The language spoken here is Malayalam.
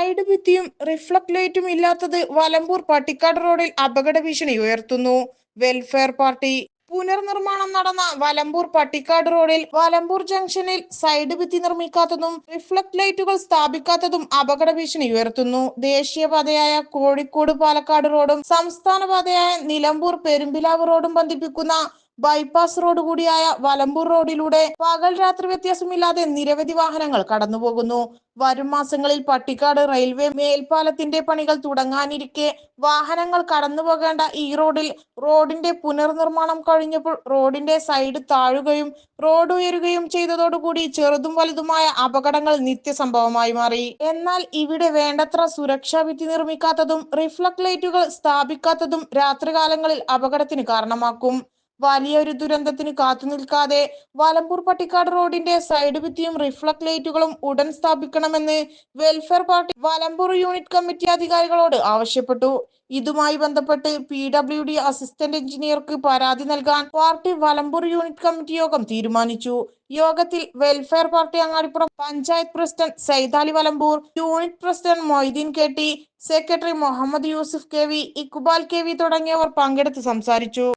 സൈഡ് ഭിത്തിയും റിഫ്ലക്ട് ലൈറ്റും ഇല്ലാത്തത് വലമ്പൂർ പട്ടിക്കാട് റോഡിൽ അപകട ഭീഷണി ഉയർത്തുന്നു. വെൽഫെയർ പാർട്ടി പുനർനിർമ്മാണം നടന്ന വലമ്പൂർ പട്ടിക്കാട് റോഡിൽ വലമ്പൂർ ജംഗ്ഷനിൽ സൈഡ് ഭിത്തി നിർമ്മിക്കാത്തതും റിഫ്ലക്ട് ലൈറ്റുകൾ സ്ഥാപിക്കാത്തതും അപകട ഭീഷണി ഉയർത്തുന്നു. ദേശീയപാതയായ കോഴിക്കോട് പാലക്കാട് റോഡും സംസ്ഥാന പാതയായ നിലമ്പൂർ പെരുമ്പിലാവ് റോഡും ബന്ധിപ്പിക്കുന്ന ബൈപ്പാസ് റോഡ് കൂടിയായ വലമ്പൂർ റോഡിലൂടെ പകൽ രാത്രി വ്യത്യാസമില്ലാതെ നിരവധി വാഹനങ്ങൾ കടന്നുപോകുന്നു. വരും മാസങ്ങളിൽ പട്ടിക്കാട് റെയിൽവേ മേൽപ്പാലത്തിന്റെ പണികൾ തുടങ്ങാനിരിക്കെ വാഹനങ്ങൾ കടന്നുപോകേണ്ട ഈ റോഡിന്റെ പുനർനിർമ്മാണം കഴിഞ്ഞപ്പോൾ റോഡിന്റെ സൈഡ് താഴുകയും റോഡ് ഉയരുകയും ചെയ്തതോടുകൂടി ചെറുതും വലുതുമായ അപകടങ്ങൾ നിത്യസംഭവമായി മാറി. എന്നാൽ ഇവിടെ വേണ്ടത്ര സുരക്ഷാ ഭിത്തി നിർമ്മിക്കാത്തതും റിഫ്ലക്ട് ലൈറ്റുകൾ സ്ഥാപിക്കാത്തതും രാത്രികാലങ്ങളിൽ അപകടത്തിന് കാരണമാക്കും. വലിയൊരു ദുരന്തത്തിന് കാത്തുനിൽക്കാതെ വലമ്പൂർ പട്ടിക്കാട് റോഡിന്റെ സൈഡ് ഭിത്തിയും റിഫ്ലക്ട് ലൈറ്റുകളും ഉടൻ സ്ഥാപിക്കണമെന്ന് welfare party Valambur unit committee അധികാരികളോട് ആവശ്യപ്പെട്ടു. ഇതുമായി ബന്ധപ്പെട്ട് PWD അസിസ്റ്റന്റ് എഞ്ചിനീയർക്ക് പരാതി നൽകാൻ പാർട്ടി വലമ്പൂർ യൂണിറ്റ് കമ്മിറ്റി യോഗം തീരുമാനിച്ചു. യോഗത്തിൽ welfare party Angadipuram panchayat president Saidali Valamboor, unit president Moideen KT, secretary Muhammad Yusuf KV, Iqbal KV തുടങ്ങിയവർ പങ്കെടുത്ത് സംസാരിച്ചു.